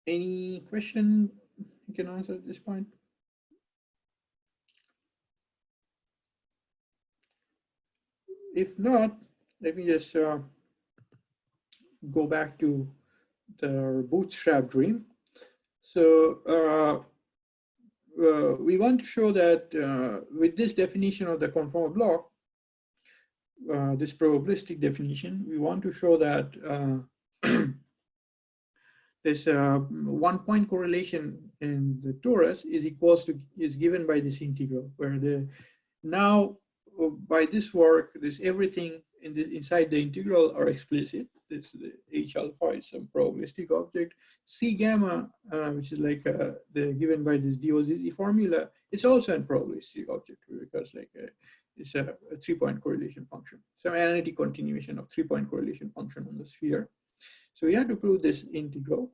Any question you can answer at this point? If not, let me just go back to the bootstrap dream. So we want to show that with this definition of the conformal block, this probabilistic definition, we want to show that this 1-point correlation in the torus is given by this integral, where now by this work, everything inside the integral are explicit. This H alpha is some probabilistic object. C gamma, which is like given by this DOZZ formula, it's also a probabilistic object because it's a 3-point correlation function, some analytic continuation of 3-point correlation function on the sphere. So we have to prove this integral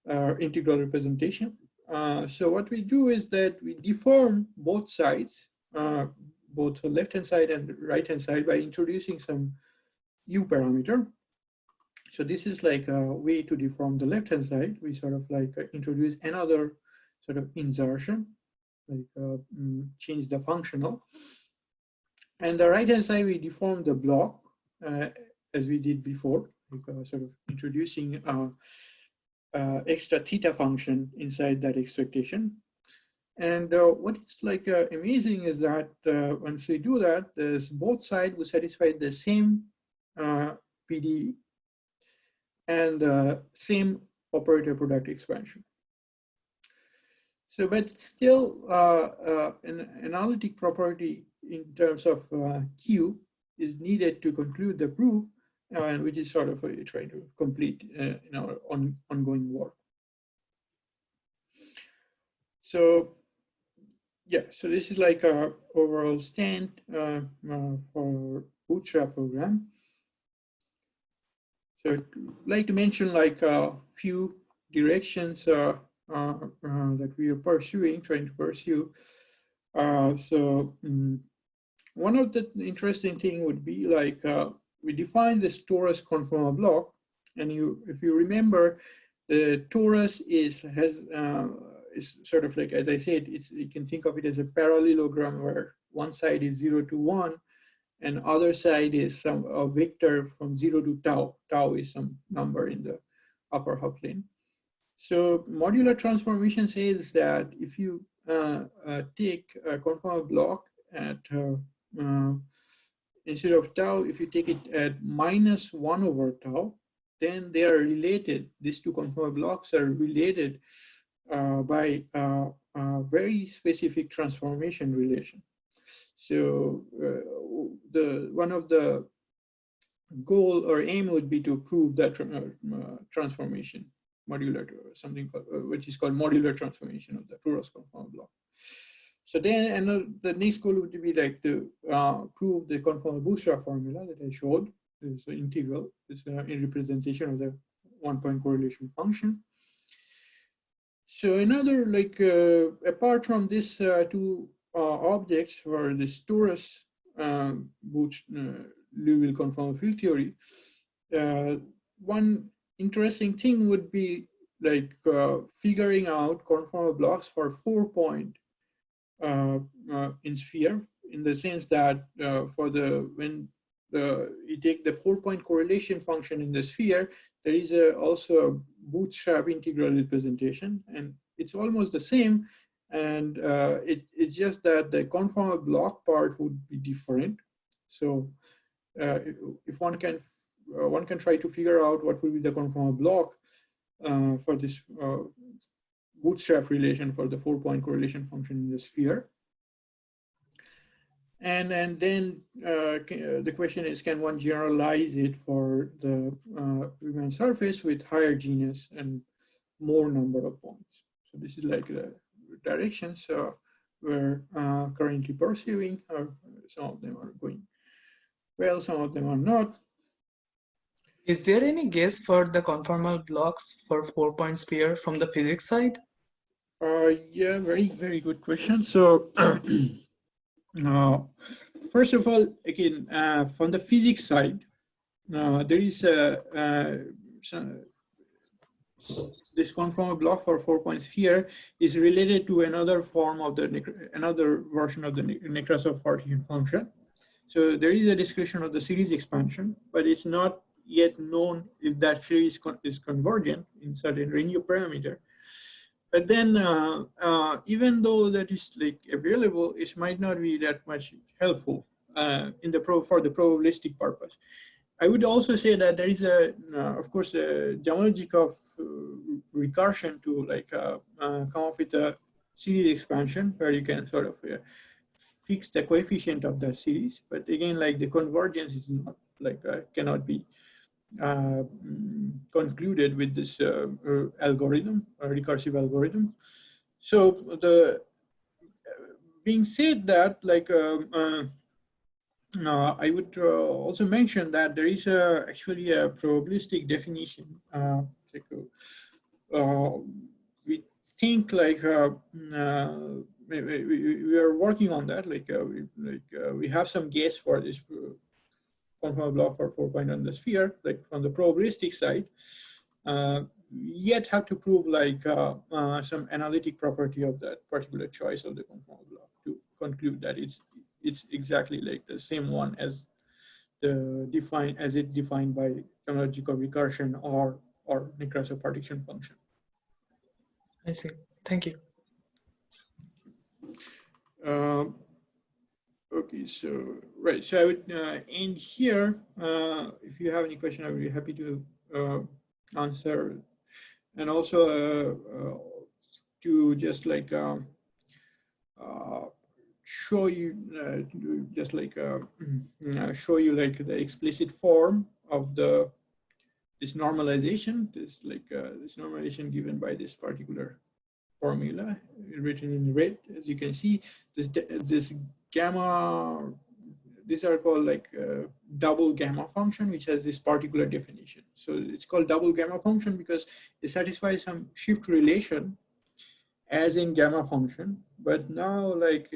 representation. So what we do is that we deform both sides, both the left-hand side and the right-hand side, by introducing some U parameter. So this is like a way to deform the left-hand side. We sort of like introduce another sort of insertion, like change the functional. And the right-hand side, we deform the block as we did before, like sort of introducing extra theta function inside that expectation. And what is like amazing is that once we do that, both sides will satisfy the same PDE and same operator product expansion. So, but still an analytic property in terms of Q is needed to conclude the proof, which is sort of trying to complete in our ongoing work. So, yeah, so this is like our overall stand for Bootstrap program. So I'd like to mention like a few directions that we are trying to pursue. One of the interesting thing would be like we define this torus conformal block, and if you remember, the torus is sort of like, as I said, you can think of it as a parallelogram where one side is 0 to 1 and other side is a vector from 0 to tau. Tau is some number in the upper half plane. So modular transformation says that if you take a conformal block at instead of tau, if you take it at -1 over tau, then they are related. These two conformal blocks are related by a very specific transformation relation. So one of the goal or aim would be to prove that transformation modular to something called, which is called modular transformation of the torus conformal block. So then the next goal would be like to prove the conformal bootstrap formula that I showed. This integral, this in representation of the 1-point correlation function. So another, like apart from these two objects for this torus Liouville conformal field theory, one interesting thing would be like figuring out conformal blocks for 4-point in sphere, in the sense that when you take the 4-point correlation function in the sphere, there is also a bootstrap integral representation, and it's almost the same. And it's just that the conformal block part would be different. So if one can try to figure out what will be the conformal block for this bootstrap relation for the 4-point correlation function in the sphere. And then the question is, can one generalize it for the Riemann surface with higher genus and more number of points? So this is like the directions we're currently pursuing. Some of them are going well, some of them are not. Is there any guess for the conformal blocks for 4-point sphere from the physics side? Yeah, very, very good question. So first of all, again, from the physics side, there is this conformal block for 4-point sphere is related to another form of another version of the Nekrasov partition function. So there is a description of the series expansion, but it's not yet known if that series is convergent in certain range of parameter. But then even though that is like available, it might not be that much helpful for the probabilistic purpose. I would also say that there is of course, a Zamolodchikov recursion to like come up with a series expansion where you can sort of fix the coefficient of that series. But again, like the convergence is not like cannot be concluded with this algorithm, or recursive algorithm. So the being said that, like I would also mention that there is actually a probabilistic definition. We think like we are working on that. Like we have some guess for this conformal block for 4-point on the sphere, like from the probabilistic side. Yet have to prove like some analytic property of that particular choice of the conformal block to conclude that it's exactly like the same one as the defined by Zamolodchikov recursion or Nekrasov partition function. I see. Thank you. Okay, so right. So I would end here. If you have any question, I would be happy to answer, and also to just like show you just like show you like the explicit form of this normalization, this normalization given by this particular formula written in red. As you can see, this gamma, these are called like double gamma function, which has this particular definition. So it's called double gamma function because it satisfies some shift relation as in gamma function. But now like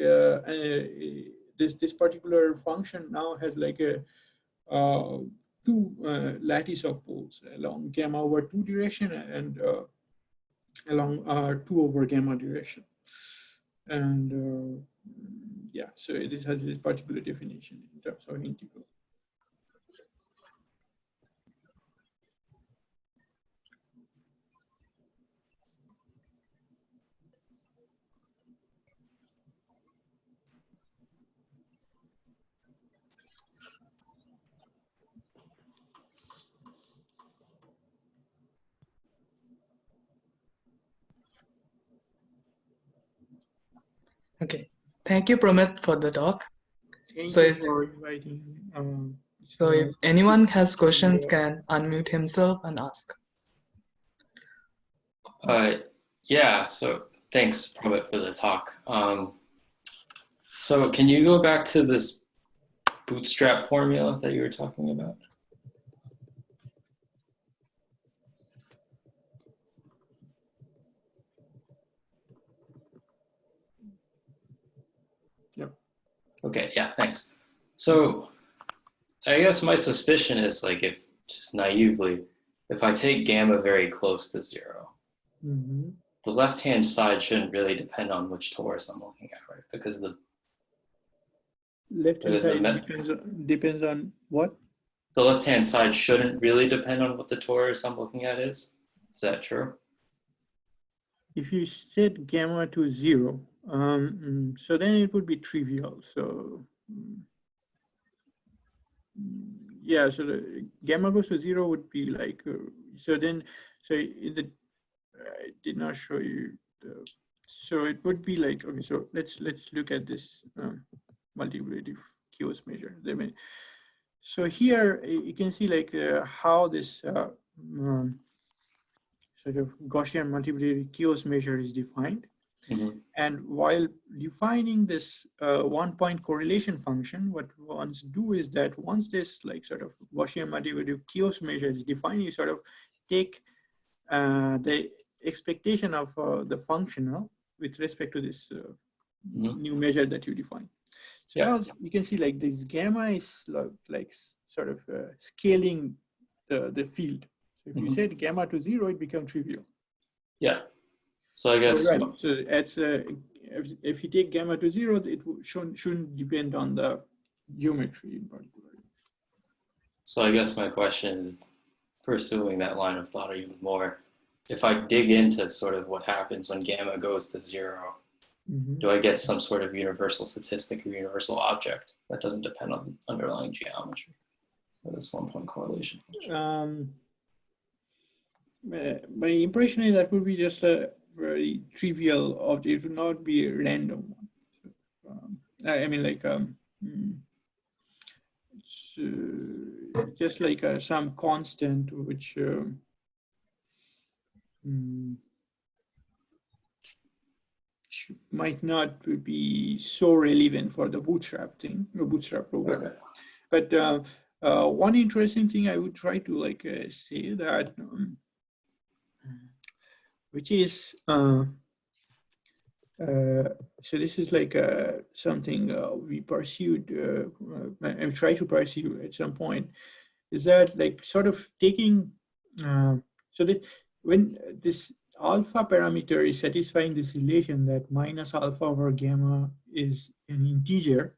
this particular function now has like a two lattice of poles along gamma over 2 direction and along 2 over gamma direction. And yeah, so this has this particular definition in terms of integral. Okay. Thank you, Promit, for the talk. Thank you for inviting. So if anyone has questions, can unmute himself and ask. Yeah, so thanks, Promit, for the talk. So can you go back to this bootstrap formula that you were talking about? Yep. Okay, yeah, thanks. So I guess my suspicion is like, if just naively, if I take gamma very close to 0, the left-hand side shouldn't really depend on which torus I'm looking at, right? Because the left-hand side depends on what? The left-hand side shouldn't really depend on what the torus I'm looking at is. Is that true? If you set gamma to 0, so then it would be trivial. So yeah, so the gamma goes to 0 would be like, so then, so in the, I did not show you the, so it would be like, okay, so let's look at this multiplicative chaos measure. So here you can see like how this sort of Gaussian multiplicative chaos measure is defined. And while defining this 1-point correlation function, what ones do is that once this like sort of Gaussian multiplicative chaos measure is defined, you sort of take the expectation of the functional with respect to this new measure that you define. So now you can see like this gamma is like sort of scaling the field. So if you set gamma to 0, it becomes trivial. Yeah. So I guess. So, right. So it's, if you take gamma to 0, it shouldn't depend on the geometry in particular. So I guess my question is, pursuing that line of thought even more, if I dig into sort of what happens when gamma goes to 0, do I get some sort of universal statistic or universal object that doesn't depend on underlying geometry or this one-point correlation function? My impression is that would be just a very trivial object. It would not be a random one. I mean, like it's just like some constant which might not be so relevant for the bootstrap thing, the bootstrap program. Okay. But one interesting thing I would try to like say that, which is so this is like something we pursued, and try to pursue at some point, is that like sort of taking, so that when this alpha parameter is satisfying this relation that minus alpha over gamma is an integer,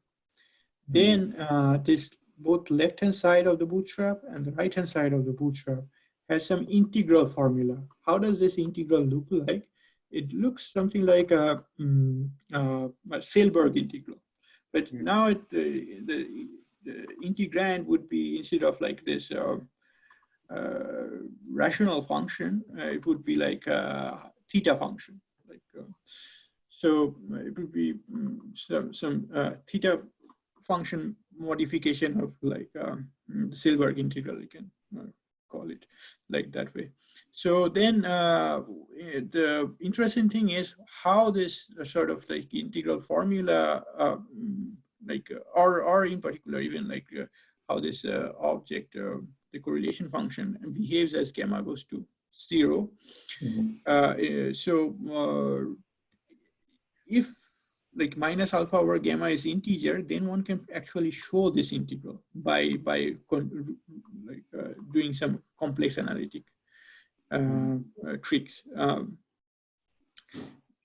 then this both left-hand side of the bootstrap and the right-hand side of the bootstrap has some integral formula. How does this integral look like? It looks something like a Selberg integral, but now the integrand would be, instead of like this rational function, it would be like a theta function. Like so, it would be some theta function modification of like the Selberg integral. You can call it like that way. So then the interesting thing is how this sort of like integral formula, or in particular even like how this object, the correlation function, behaves as gamma goes to 0. So if like minus alpha over gamma is integer, then one can actually show this integral by doing some complex analytic tricks.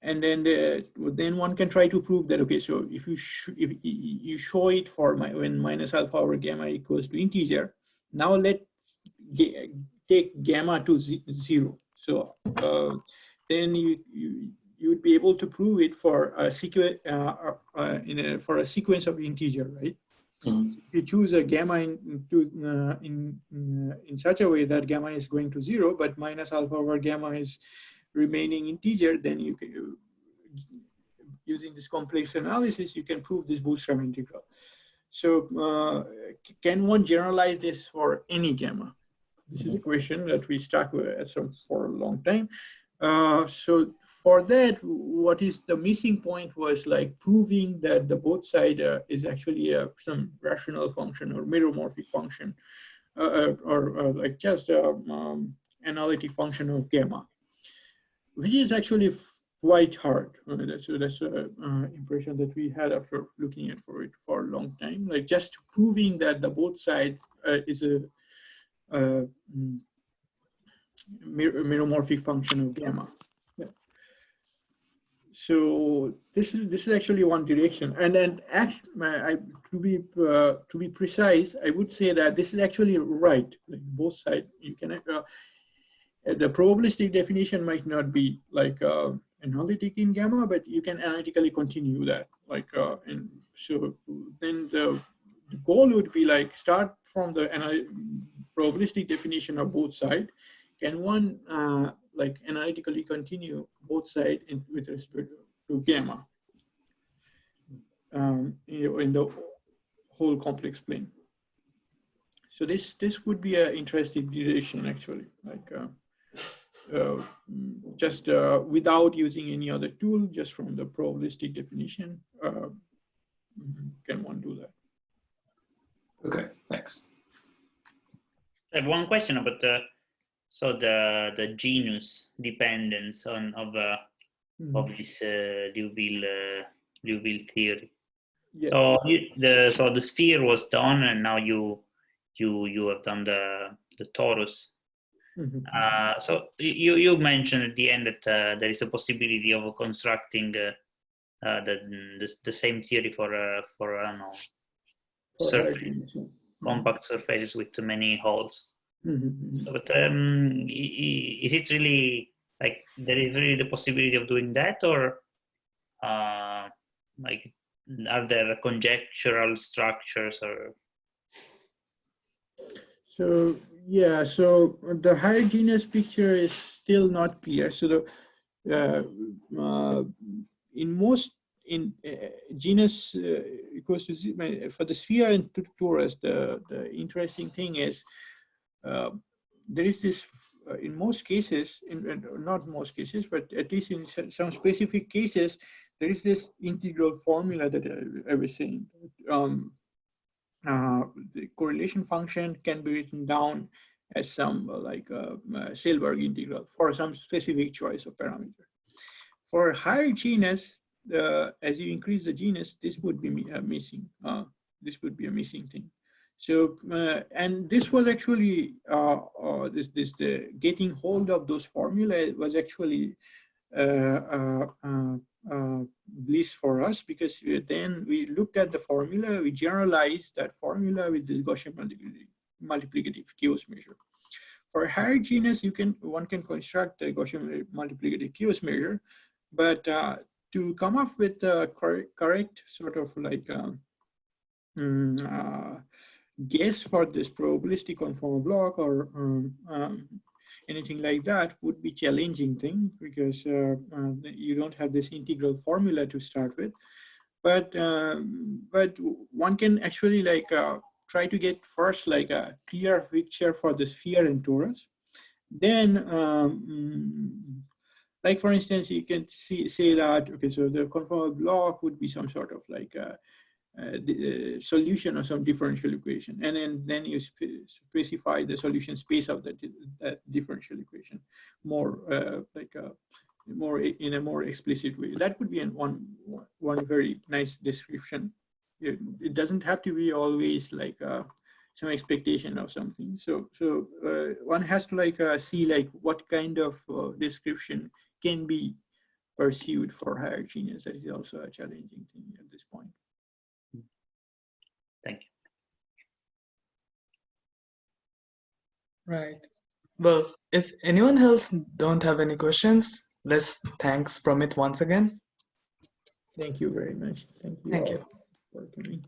And then one can try to prove that, okay, so if you show it for when minus alpha over gamma equals to integer, now let's take gamma to 0. So then you would be able to prove it for a sequence for a sequence of integer, right? You choose a gamma in such a way that gamma is going to 0, but minus alpha over gamma is remaining integer. Then you can, using this complex analysis, you can prove this bootstrap integral. So can one generalize this for any gamma? This is a question that we stuck with for a long time. So for that, what is the missing point was like proving that the both side is actually some rational function or meromorphic function, or like just analytic function of gamma, which is actually quite hard. That's an impression that we had after looking at it for a long time. Like just proving that the both side is a meromorphic function of gamma. Yeah. So this is actually one direction, and then to be precise, I would say that this is actually right. Like both sides, you can the probabilistic definition might not be like analytic in gamma, but you can analytically continue that. Like and so then the goal would be like start from the probabilistic definition of both sides. Can one like analytically continue both sides with respect to gamma in the whole complex plane? So this would be an interesting direction actually, like just without using any other tool, just from the probabilistic definition, can one do that? Okay, thanks. I have one question about so the genus dependence of this Liouville theory. Yes. So the sphere was done, and now you have done the torus. So you mentioned at the end that there is a possibility of constructing the same theory for I don't know, compact surfaces with many holes. Mm-hmm. But is it really like there is really the possibility of doing that, or like are there conjectural structures or? So yeah, so the higher genus picture is still not clear. So the genus equals to for the sphere and torus, the interesting thing is there is this in most cases, not most cases, but at least in some specific cases, there is this integral formula that I was saying. The correlation function can be written down as some like Selberg integral for some specific choice of parameter. For higher genus, as you increase the genus, this would be missing. This would be a missing thing. So, and this was actually the getting hold of those formula was actually bliss for us, because then we looked at the formula, we generalized that formula with this Gaussian multiplicative chaos measure. For higher genus, one can construct a Gaussian multiplicative chaos measure, but to come up with the correct sort of like guess for this probabilistic conformal block or anything like that would be challenging thing, because you don't have this integral formula to start with. But one can actually like try to get first like a clear picture for the sphere and torus. Then, like for instance, you can say that, okay, so the conformal block would be some sort of like the solution of some differential equation, and then you specify the solution space of that differential equation more in a more explicit way. That would be one very nice description. It doesn't have to be always like some expectation of something. So one has to like see like what kind of description can be pursued for higher genus. That is also a challenging thing at this point. Thank you. Right. Well, if anyone else don't have any questions, let's thanks Promit once again. Thank you very much. Thank you. For coming.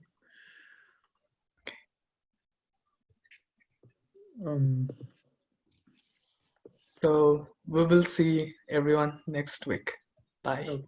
So we will see everyone next week. Bye. Okay.